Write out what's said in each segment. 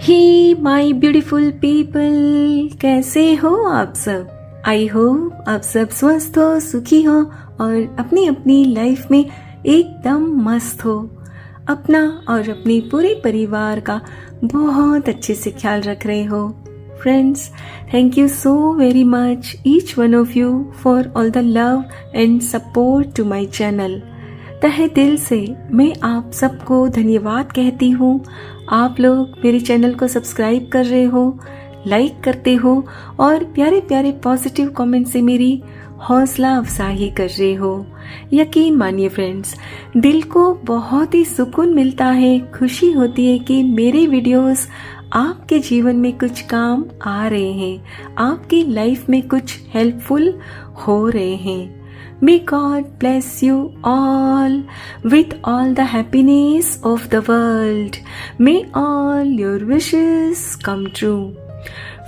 Hey my beautiful people, कैसे हो आप सब। आई होप आप सब स्वस्थ हो, सुखी हो और अपनी अपनी लाइफ में एकदम मस्त हो। अपना और अपने पूरे परिवार का बहुत अच्छे से ख्याल रख रहे हो। Friends, thank you so very much each one of you for all the love and support to my channel. तहे दिल से मैं आप सबको धन्यवाद कहती हूँ। आप लोग मेरे चैनल को सब्सक्राइब कर रहे हो, लाइक करते हो और प्यारे प्यारे पॉजिटिव कमेंट से मेरी हौसला अफजाई कर रहे हो। यकीन मानिए फ्रेंड्स, दिल को बहुत ही सुकून मिलता है, खुशी होती है कि मेरे वीडियोस आपके जीवन में कुछ काम आ रहे हैं, आपकी लाइफ में कुछ हेल्पफुल हो रहे हैं। May God bless you all with all the happiness of the world. May all your wishes come true.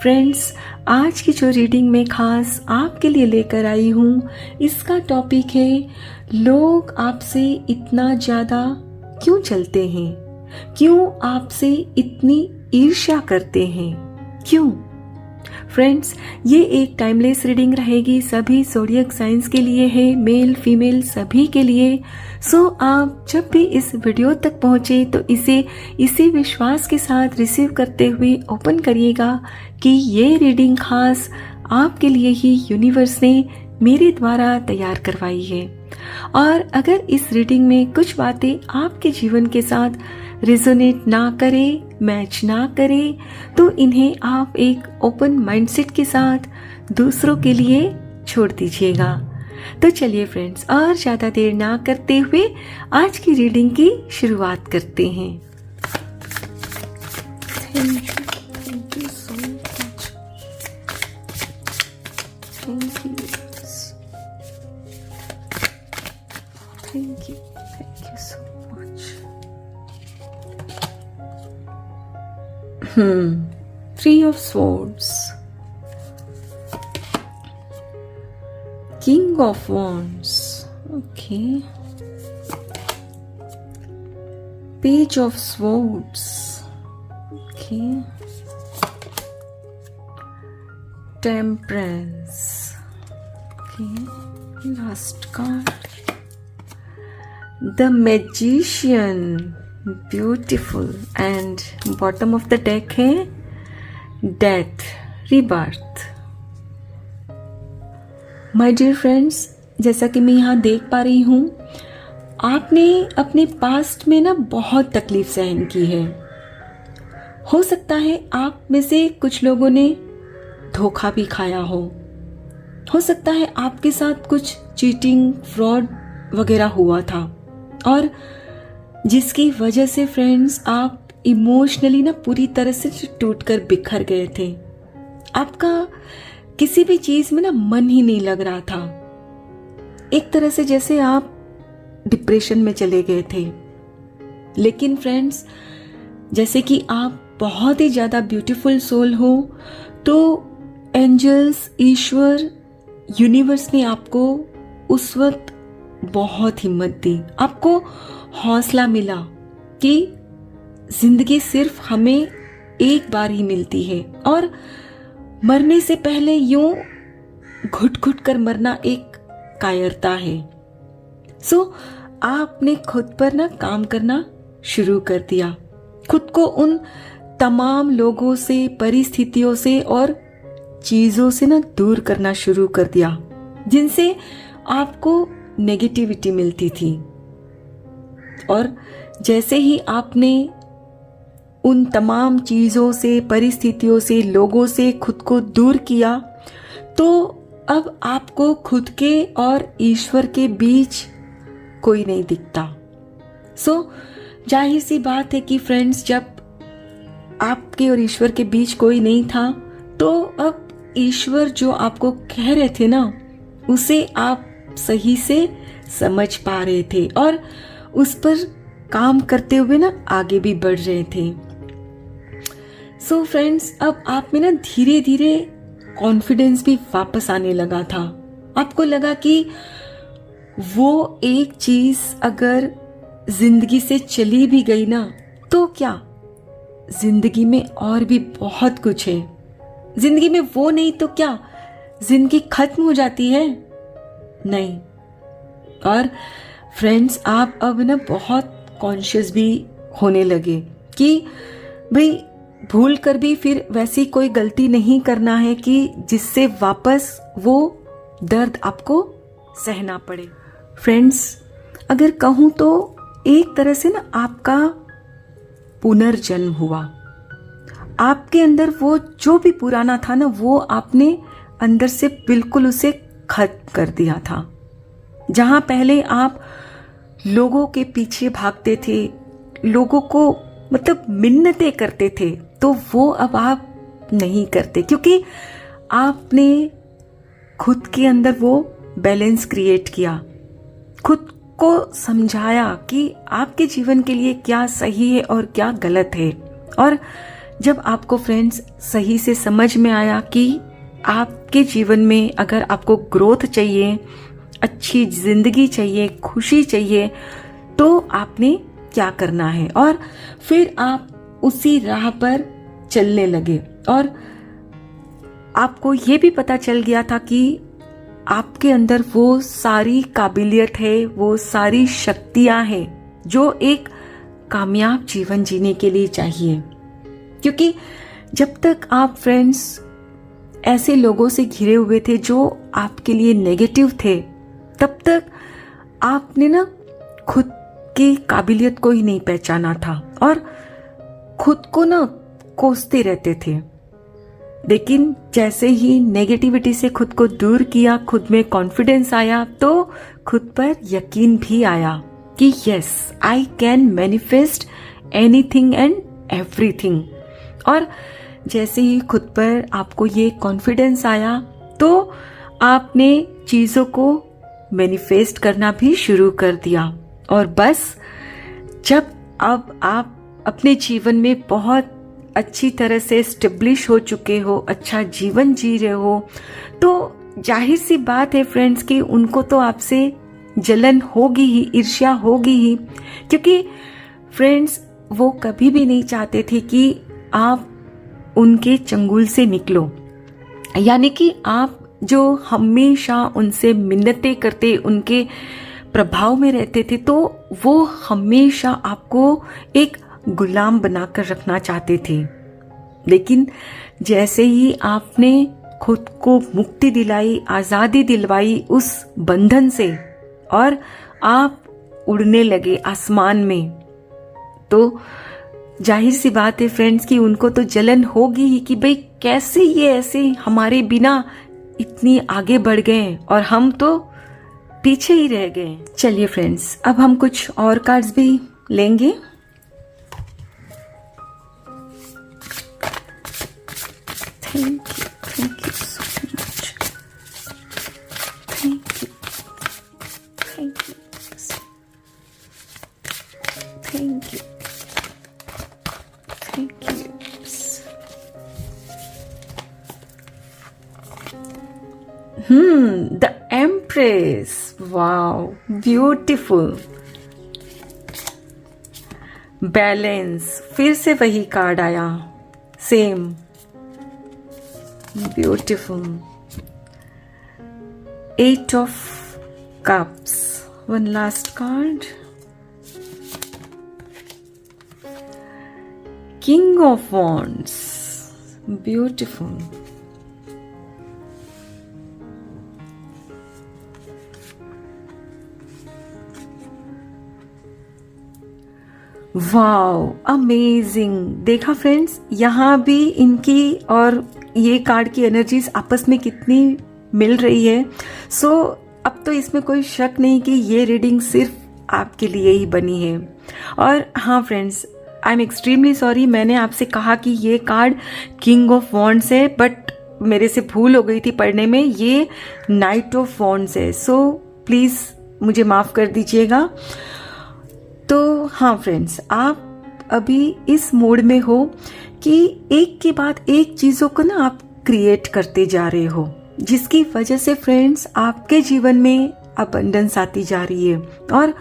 Friends, आज की जो रीडिंग मैं खास आपके लिए लेकर आई हूँ, इसका टॉपिक है लोग आपसे इतना ज़्यादा क्यों चलते हैं, क्यों आपसे इतनी ईर्ष्या करते हैं, क्यों। फ्रेंड्स, ये एक टाइमलेस रीडिंग रहेगी, सभी ज़ोडिएक साइंस के लिए है, मेल फीमेल सभी के लिए। सो आप जब भी इस वीडियो तक पहुँचे तो इसी विश्वास के साथ रिसीव करते हुए ओपन करिएगा कि ये रीडिंग खास आपके लिए ही यूनिवर्स ने मेरे द्वारा तैयार करवाई है। और अगर इस रीडिंग में कुछ बातें आपके जीवन के साथ रिजोनेट ना करे, मैच ना करे, तो इन्हें आप एक ओपन माइंडसेट के साथ दूसरों के लिए छोड़ दीजिएगा। तो चलिए फ्रेंड्स, और ज़्यादा देर ना करते हुए आज की रीडिंग की शुरुआत करते हैं। Thank you so much. Thank you so much. Three of Swords, King of Wands, okay, Page of Swords, okay, Temperance, okay, last card, the Magician, beautiful, and bottom of the deck है death, rebirth. My dear friends, जैसा कि मैं यहाँ देख पा रही हूँ, आपने अपने पास्ट में ना बहुत तकलीफ सहन की है। हो सकता है आप में से कुछ लोगों ने धोखा भी खाया हो सकता है आपके साथ कुछ चीटिंग, फ्रॉड वगैरह हुआ था, और जिसकी वजह से फ्रेंड्स आप इमोशनली ना पूरी तरह से टूटकर बिखर गए थे। आपका किसी भी चीज में ना मन ही नहीं लग रहा था, एक तरह से जैसे आप डिप्रेशन में चले गए थे। लेकिन फ्रेंड्स, जैसे कि आप बहुत ही ज्यादा ब्यूटीफुल सोल हो, तो एंजल्स, ईश्वर, यूनिवर्स ने आपको उस वक्त बहुत हिम्मत दी, आपको हौसला मिला कि जिंदगी सिर्फ हमें एक बार ही मिलती है, और मरने से पहले यूं घुट घुट कर मरना एक कायरता है। सो आपने खुद पर ना काम करना शुरू कर दिया, खुद को उन तमाम लोगों से, परिस्थितियों से और चीजों से ना दूर करना शुरू कर दिया जिनसे आपको नेगेटिविटी मिलती थी। और जैसे ही आपने उन तमाम चीजों से, परिस्थितियों से, लोगों से खुद को दूर किया, तो अब आपको खुद के और ईश्वर के बीच कोई नहीं दिखता। सो जाहिर सी बात है कि फ्रेंड्स, जब आपके और ईश्वर के बीच कोई नहीं था, तो अब ईश्वर जो आपको कह रहे थे ना, उसे आप सही से समझ पा रहे थे और उस पर काम करते हुए ना आगे भी बढ़ रहे थे। सो फ्रेंड्स, अब आप में ना धीरे धीरे कॉन्फिडेंस भी वापस आने लगा था। आपको लगा कि वो एक चीज अगर जिंदगी से चली भी गई ना, तो क्या, जिंदगी में और भी बहुत कुछ है। जिंदगी में वो नहीं तो क्या जिंदगी खत्म हो जाती है? नहीं। और फ्रेंड्स, आप अब ना बहुत कॉन्शियस भी होने लगे कि भाई भूल कर भी फिर वैसी कोई गलती नहीं करना है कि जिससे वापस वो दर्द आपको सहना पड़े। फ्रेंड्स, अगर कहूँ तो एक तरह से ना आपका पुनर्जन्म हुआ। आपके अंदर वो जो भी पुराना था ना, वो आपने अंदर से बिल्कुल उसे खत्म कर दिया था। जहां पहले आप लोगों के पीछे भागते थे, लोगों को मतलब मिन्नतें करते थे, तो वो अब आप नहीं करते, क्योंकि आपने खुद के अंदर वो बैलेंस क्रिएट किया, खुद को समझाया कि आपके जीवन के लिए क्या सही है और क्या गलत है। और जब आपको फ्रेंड्स सही से समझ में आया कि आपके जीवन में अगर आपको ग्रोथ चाहिए, अच्छी जिंदगी चाहिए, खुशी चाहिए, तो आपने क्या करना है, और फिर आप उसी राह पर चलने लगे। और आपको ये भी पता चल गया था कि आपके अंदर वो सारी काबिलियत है, वो सारी शक्तियां हैं जो एक कामयाब जीवन जीने के लिए चाहिए। क्योंकि जब तक आप फ्रेंड्स ऐसे लोगों से घिरे हुए थे जो आपके लिए नेगेटिव थे, तब तक आपने ना खुद की काबिलियत को ही नहीं पहचाना था और खुद को ना कोसते रहते थे। लेकिन जैसे ही नेगेटिविटी से खुद को दूर किया, खुद में कॉन्फिडेंस आया, तो खुद पर यकीन भी आया कि yes, I can manifest anything and everything. और जैसे ही खुद पर आपको ये कॉन्फिडेंस आया, तो आपने चीजों को मैनिफेस्ट करना भी शुरू कर दिया। और बस जब अब आप अपने जीवन में बहुत अच्छी तरह से स्टेब्लिश हो चुके हो, अच्छा जीवन जी रहे हो, तो जाहिर सी बात है फ्रेंड्स कि उनको तो आपसे जलन होगी ही, ईर्ष्या होगी ही, क्योंकि फ्रेंड्स वो कभी भी नहीं चाहते थे कि आप उनके चंगुल से निकलो। यानी कि आप जो हमेशा उनसे मिन्नतें करते, उनके प्रभाव में रहते थे, तो वो हमेशा आपको एक गुलाम बनाकर रखना चाहते थे। लेकिन जैसे ही आपने खुद को मुक्ति दिलाई, आजादी दिलवाई उस बंधन से, और आप उड़ने लगे आसमान में, तो जाहिर सी बात है फ्रेंड्स कि उनको तो जलन होगी ही कि भाई कैसे ये ऐसे हमारे बिना इतनी आगे बढ़ गए और हम तो पीछे ही रह गए। चलिए फ्रेंड्स, अब हम कुछ और कार्ड्स भी लेंगे। Thank you so much, thank you, thank you, thank you, thank you. The Empress. Wow, beautiful. Balance, फिर से वही कार्ड आया, same, beautiful. 8 of Cups. One last card. King of Wands. Beautiful. Wow, amazing. देखा friends, यहाँ भी इनकी और ये कार्ड की एनर्जीज आपस में कितनी मिल रही है। सो अब तो इसमें कोई शक नहीं कि ये रीडिंग सिर्फ आपके लिए ही बनी है। और हाँ friends, I am extremely sorry, मैंने आपसे कहा कि ये कार्ड किंग ऑफ वॉन्ड्स है, बट मेरे से भूल हो गई थी पढ़ने में, ये नाइट ऑफ वॉन्ड्स है। सो प्लीज मुझे माफ कर दीजिएगा। तो हाँ फ्रेंड्स, आप अभी इस मोड में हो कि एक के बाद एक चीजों को ना आप क्रिएट करते जा रहे हो, जिसकी वजह से फ्रेंड्स आपके जीवन में अबंडेंस आती जा रही है। और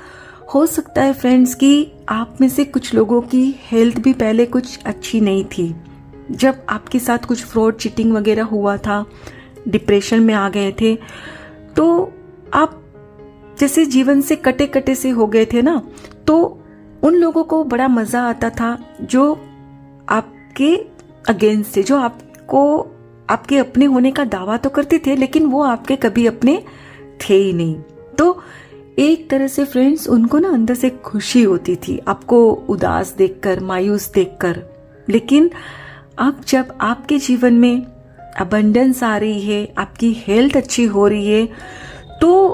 हो सकता है फ्रेंड्स कि आप में से कुछ लोगों की हेल्थ भी पहले कुछ अच्छी नहीं थी। जब आपके साथ कुछ फ्रॉड चीटिंग वगैरह हुआ था, डिप्रेशन में आ गए थे, तो आप जैसे जीवन से कटे कटे से हो गए थे ना, तो उन लोगों को बड़ा मजा आता था जो आपके अगेंस्ट थे, जो आपको आपके अपने होने का दावा तो करते थे लेकिन वो आपके कभी अपने थे ही नहीं। तो एक तरह से फ्रेंड्स उनको ना अंदर से खुशी होती थी आपको उदास देखकर, मायूस देखकर। लेकिन अब जब आपके जीवन में अबंडेंस आ रही है, आपकी हेल्थ अच्छी हो रही है, तो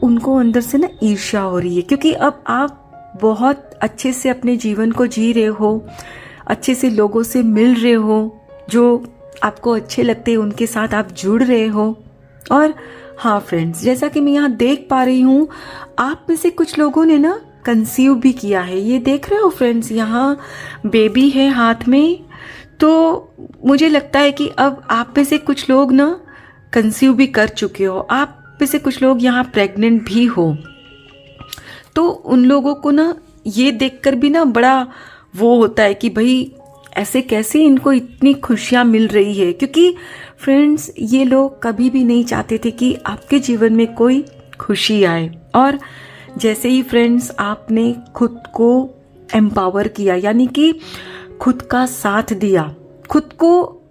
उनको अंदर से ना ईर्ष्या हो रही है, क्योंकि अब आप बहुत अच्छे से अपने जीवन को जी रहे हो, अच्छे से लोगों से मिल रहे हो, जो आपको अच्छे लगते हैं उनके साथ आप जुड़ रहे हो। और हाँ फ्रेंड्स, जैसा कि मैं यहाँ देख पा रही हूँ, आप में से कुछ लोगों ने ना कंसीव भी किया है। ये देख रहे हो फ्रेंड्स, यहाँ बेबी है हाथ में। तो मुझे लगता है कि अब आप में से कुछ लोग ना कंसीव भी कर चुके हो, आप में से कुछ लोग यहाँ प्रेग्नेंट भी हो। तो उन लोगों को ना ये देखकर भी ना बड़ा वो होता है कि भाई ऐसे कैसे इनको इतनी खुशियाँ मिल रही है, क्योंकि फ्रेंड्स ये लोग कभी भी नहीं चाहते थे कि आपके जीवन में कोई खुशी आए। और जैसे ही फ्रेंड्स आपने खुद को एम्पावर किया, यानी कि खुद का साथ दिया, खुद को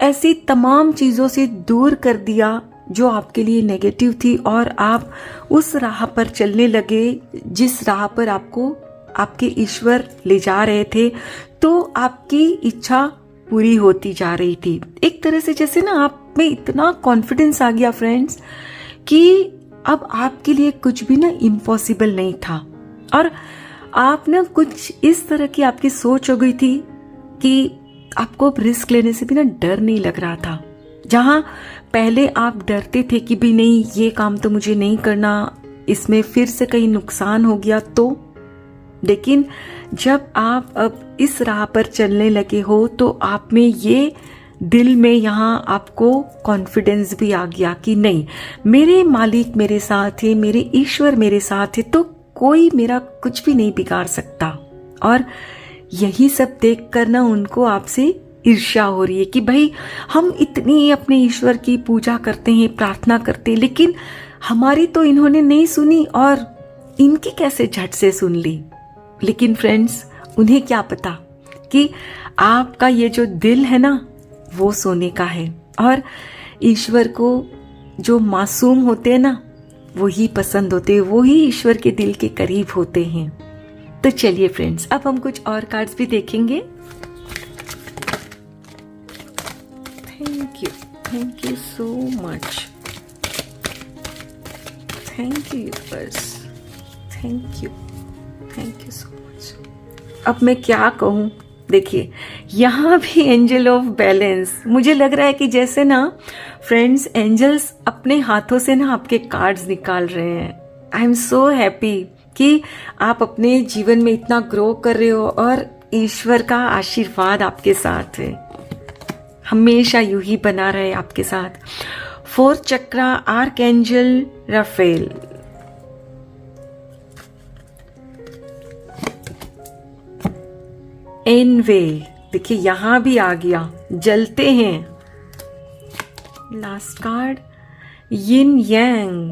ऐसी तमाम चीज़ों से दूर कर दिया जो आपके लिए नेगेटिव थी, और आप उस राह पर चलने लगे जिस राह पर आपको आपके ईश्वर ले जा रहे थे, तो आपकी इच्छा पूरी होती जा रही थी। एक तरह से जैसे ना आप में इतना कॉन्फिडेंस आ गया फ्रेंड्स कि अब आपके लिए कुछ भी ना इम्पॉसिबल नहीं था। और आप ना कुछ इस तरह की आपकी सोच हो गई थी कि आपको अब रिस्क लेने से भी ना डर नहीं लग रहा था। जहां पहले आप डरते थे कि भी नहीं, ये काम तो मुझे नहीं करना, इसमें फिर से कहीं नुकसान हो गया तो। लेकिन जब आप अब इस राह पर चलने लगे हो, तो आप में ये दिल में यहाँ आपको कॉन्फिडेंस भी आ गया कि नहीं, मेरे मालिक मेरे साथ है, मेरे ईश्वर मेरे साथ है, तो कोई मेरा कुछ भी नहीं बिगाड़ सकता। और यही सब देखकर ना उनको आपसे ईर्ष्या हो रही है कि भाई हम इतनी अपने ईश्वर की पूजा करते हैं, प्रार्थना करते हैं, लेकिन हमारी तो इन्होंने नहीं सुनी और इनकी कैसे झट से सुन ली। लेकिन फ्रेंड्स उन्हें क्या पता कि आपका ये जो दिल है ना वो सोने का है, और ईश्वर को जो मासूम होते हैं ना वो ही पसंद होते हैं, वो ही ईश्वर के दिल के करीब होते हैं। तो चलिए फ्रेंड्स, अब हम कुछ और कार्ड्स भी देखेंगे। Thank you so much, thank you universe, thank you so much. अब मैं क्या कहूँ, देखिए यहाँ भी एंजल ऑफ बैलेंस, मुझे लग रहा है कि जैसे ना फ्रेंड्स एंजल्स अपने हाथों से ना आपके कार्ड्स निकाल रहे हैं। आई एम सो हैप्पी कि आप अपने जीवन में इतना ग्रो कर रहे हो और ईश्वर का आशीर्वाद आपके साथ है, हमेशा यूं ही बना रहे आपके साथ। 4 चक्रा आर्कएंजल राफेल, एनवे, देखिए यहां भी आ गया, जलते हैं। Last card yin Yang,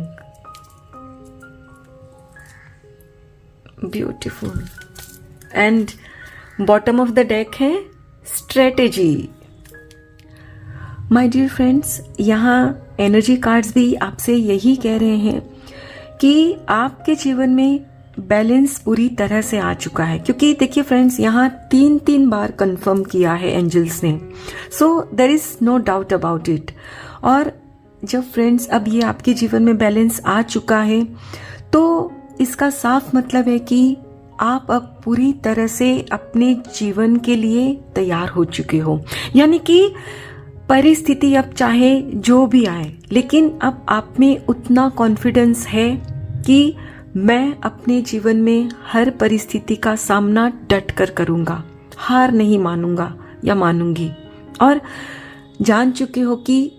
beautiful. And bottom of the deck है स्ट्रेटेजी। माय डियर फ्रेंड्स, यहाँ एनर्जी कार्ड्स भी आपसे यही कह रहे हैं कि आपके जीवन में बैलेंस पूरी तरह से आ चुका है, क्योंकि देखिए फ्रेंड्स यहाँ 3 बार कंफर्म किया है एंजल्स ने, so there is no doubt about it. और जब फ्रेंड्स अब ये आपके जीवन में बैलेंस आ चुका है, तो इसका साफ मतलब है कि आप अब पूरी तरह से अपने जीवन के लिए तैयार हो चुके हो। यानी कि परिस्थिति अब चाहे जो भी आए, लेकिन अब आप में उतना कॉन्फिडेंस है कि मैं अपने जीवन में हर परिस्थिति का सामना डट कर करूंगा, हार नहीं मानूंगा या मानूंगी। और जान चुके हो कि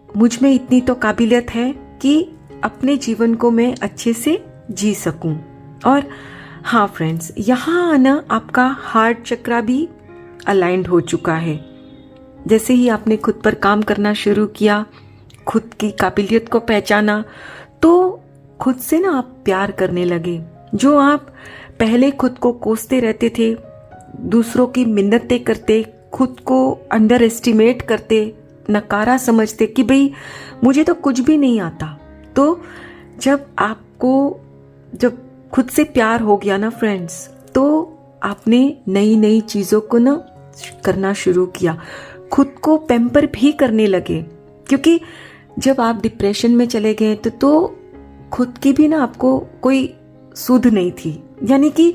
मुझ में इतनी तो काबिलियत है कि अपने जीवन को मैं अच्छे से जी सकूं। और हाँ फ्रेंड्स, यहाँ ना आपका हार्ट चक्रा भी अलाइंड हो चुका है। जैसे ही आपने खुद पर काम करना शुरू किया, खुद की काबिलियत को पहचाना, तो खुद से ना आप प्यार करने लगे। जो आप पहले खुद को कोसते रहते थे, दूसरों की मिन्नतें करते, खुद को अंडर एस्टिमेट करते, नकारा समझते कि भाई मुझे तो कुछ भी नहीं आता, तो जब खुद से प्यार हो गया ना फ्रेंड्स, तो आपने नई नई चीज़ों को ना करना शुरू किया, खुद को पैम्पर भी करने लगे। क्योंकि जब आप डिप्रेशन में चले गए तो खुद की भी ना आपको कोई सुध नहीं थी, यानी कि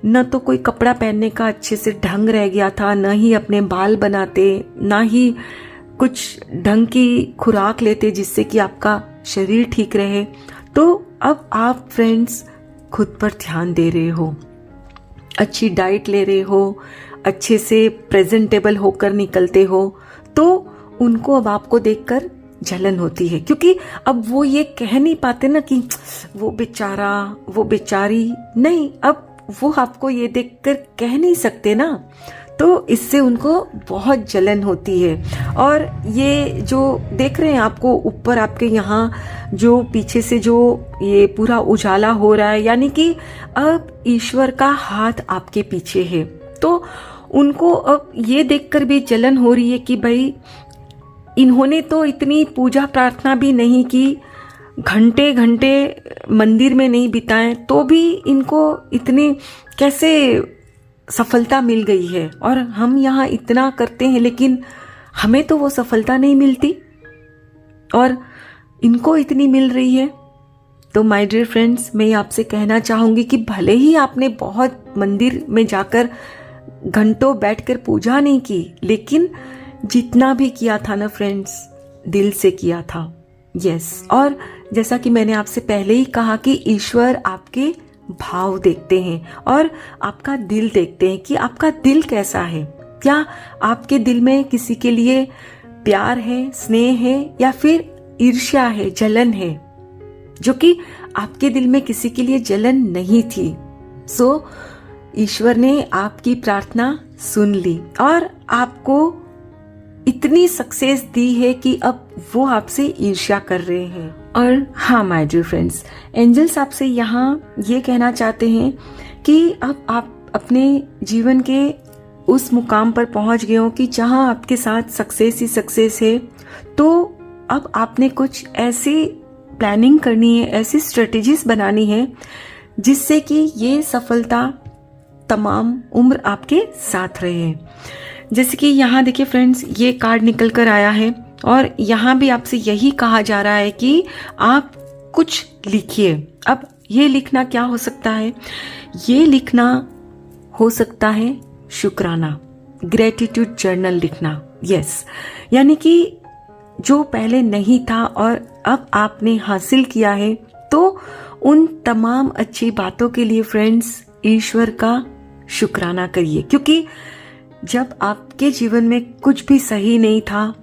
न तो कोई कपड़ा पहनने का अच्छे से ढंग रह गया था, न ही अपने बाल बनाते, ना ही कुछ ढंग की खुराक लेते जिससे कि आपका शरीर ठीक रहे। तो अब आप फ्रेंड्स खुद पर ध्यान दे रहे हो, अच्छी डाइट ले रहे हो, अच्छे से प्रेजेंटेबल होकर निकलते हो, तो उनको अब आपको देखकर जलन होती है। क्योंकि अब वो ये कह नहीं पाते ना कि वो बेचारा, वो बेचारी, नहीं, अब वो आपको ये देखकर कह नहीं सकते ना, तो इससे उनको बहुत जलन होती है। और ये जो देख रहे हैं आपको ऊपर आपके यहाँ जो पीछे से जो ये पूरा उजाला हो रहा है, यानी कि अब ईश्वर का हाथ आपके पीछे है। तो उनको अब ये देखकर भी जलन हो रही है कि भाई इन्होंने तो इतनी पूजा प्रार्थना भी नहीं की, घंटे घंटे मंदिर में नहीं बिताए, तो भी इनको इतनी कैसे सफलता मिल गई है, और हम यहाँ इतना करते हैं लेकिन हमें तो वो सफलता नहीं मिलती और इनको इतनी मिल रही है। तो माय डियर फ्रेंड्स, मैं आपसे कहना चाहूँगी कि भले ही आपने बहुत मंदिर में जाकर घंटों बैठकर पूजा नहीं की, लेकिन जितना भी किया था ना फ्रेंड्स, दिल से किया था। यस, और जैसा कि मैंने आपसे पहले ही कहा कि ईश्वर आपके भाव देखते हैं और आपका दिल देखते हैं कि आपका दिल कैसा है। क्या आपके दिल में किसी के लिए प्यार है, स्नेह है, या फिर ईर्ष्या है, जलन है, जो कि आपके दिल में किसी के लिए जलन नहीं थी। सो ईश्वर ने आपकी प्रार्थना सुन ली और आपको इतनी सक्सेस दी है कि अब वो आपसे ईर्ष्या कर रहे हैं। और हाँ माय डियर फ्रेंड्स, एंजल्स आपसे यहाँ ये कहना चाहते हैं कि अब आप अपने जीवन के उस मुकाम पर पहुंच गए हो कि जहाँ आपके साथ सक्सेस ही सक्सेस है। तो अब आपने कुछ ऐसी प्लानिंग करनी है, ऐसी स्ट्रेटेजीज बनानी है जिससे कि ये सफलता तमाम उम्र आपके साथ रहे। जैसे कि यहाँ देखिए फ्रेंड्स, ये कार्ड निकल कर आया है और यहाँ भी आपसे यही कहा जा रहा है कि आप कुछ लिखिए। अब ये लिखना क्या हो सकता है? ये लिखना हो सकता है शुक्राना, ग्रेटिट्यूड जर्नल लिखना। यस, यानी कि जो पहले नहीं था और अब आपने हासिल किया है, तो उन तमाम अच्छी बातों के लिए फ्रेंड्स ईश्वर का शुक्राना करिए। क्योंकि जब आपके जीवन में कुछ भी सही नहीं था,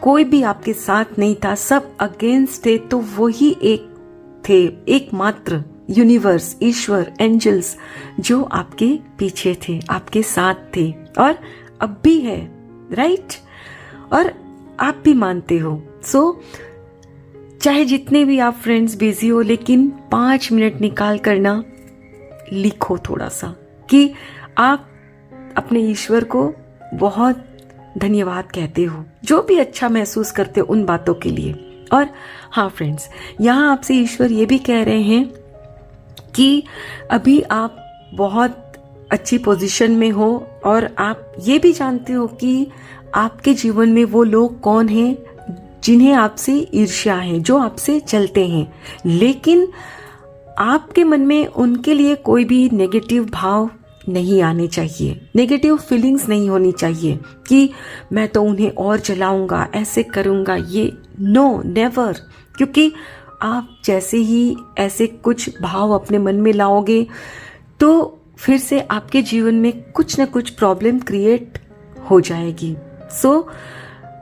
कोई भी आपके साथ नहीं था, सब अगेंस्ट थे, तो वही एक थे, एकमात्र यूनिवर्स, ईश्वर, एंजल्स जो आपके पीछे थे, आपके साथ थे और अब भी है, राइट? और आप भी मानते हो। सो चाहे जितने भी आप फ्रेंड्स बिजी हो, लेकिन 5 मिनट निकाल कर ना लिखो थोड़ा सा कि आप अपने ईश्वर को बहुत धन्यवाद कहते हो, जो भी अच्छा महसूस करते हो उन बातों के लिए। और हाँ फ्रेंड्स, यहाँ आपसे ईश्वर ये भी कह रहे हैं कि अभी आप बहुत अच्छी पोजीशन में हो और आप ये भी जानते हो कि आपके जीवन में वो लोग कौन हैं जिन्हें आपसे ईर्ष्या है, जो आपसे चलते हैं, लेकिन आपके मन में उनके लिए कोई भी नेगेटिव भाव नहीं आने चाहिए, नेगेटिव फीलिंग्स नहीं होनी चाहिए कि मैं तो उन्हें और जलाऊंगा, ऐसे करूंगा, ये नो, नेवर। क्योंकि आप जैसे ही ऐसे कुछ भाव अपने मन में लाओगे तो फिर से आपके जीवन में कुछ न कुछ प्रॉब्लम क्रिएट हो जाएगी। सो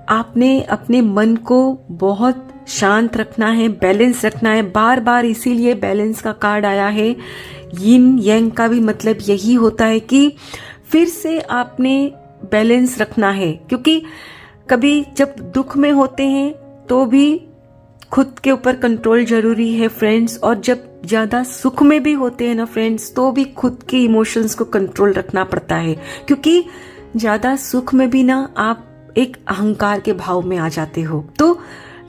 आपने अपने मन को बहुत शांत रखना है, बैलेंस रखना है। बार बार इसीलिए बैलेंस का कार्ड आया है। यिन यांग का भी मतलब यही होता है कि फिर से आपने बैलेंस रखना है, क्योंकि कभी जब दुख में होते हैं तो भी खुद के ऊपर कंट्रोल जरूरी है फ्रेंड्स, और जब ज्यादा सुख में भी होते हैं ना फ्रेंड्स, तो भी खुद के इमोशंस को कंट्रोल रखना पड़ता है, क्योंकि ज्यादा सुख में भी ना आप एक अहंकार के भाव में आ जाते हो। तो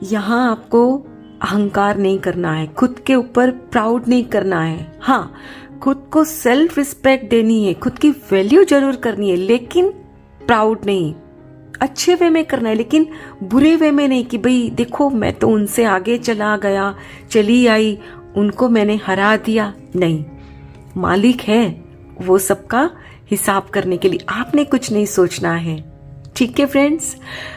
यहाँ आपको अहंकार नहीं करना है, खुद के ऊपर प्राउड नहीं करना है। हाँ, खुद को सेल्फ रिस्पेक्ट देनी है, खुद की वैल्यू जरूर करनी है, लेकिन प्राउड नहीं। अच्छे वे में करना है, लेकिन बुरे वे में नहीं कि भाई देखो मैं तो उनसे आगे चला गया, चली आई, उनको मैंने हरा दिया। नहीं, मालिक है वो सबका हिसाब करने के लिए, आपने कुछ नहीं सोचना है। ठीक है फ्रेंड्स,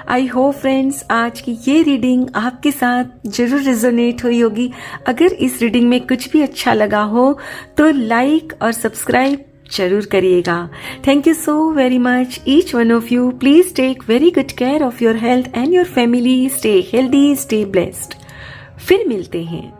आई होप फ्रेंड्स आज की ये रीडिंग आपके साथ जरूर रेजोनेट हुई होगी। अगर इस रीडिंग में कुछ भी अच्छा लगा हो तो लाइक और सब्सक्राइब जरूर करिएगा। Thank you so very much each one of you. Please take very good care of your health and your family. Stay healthy, stay blessed. फिर मिलते हैं।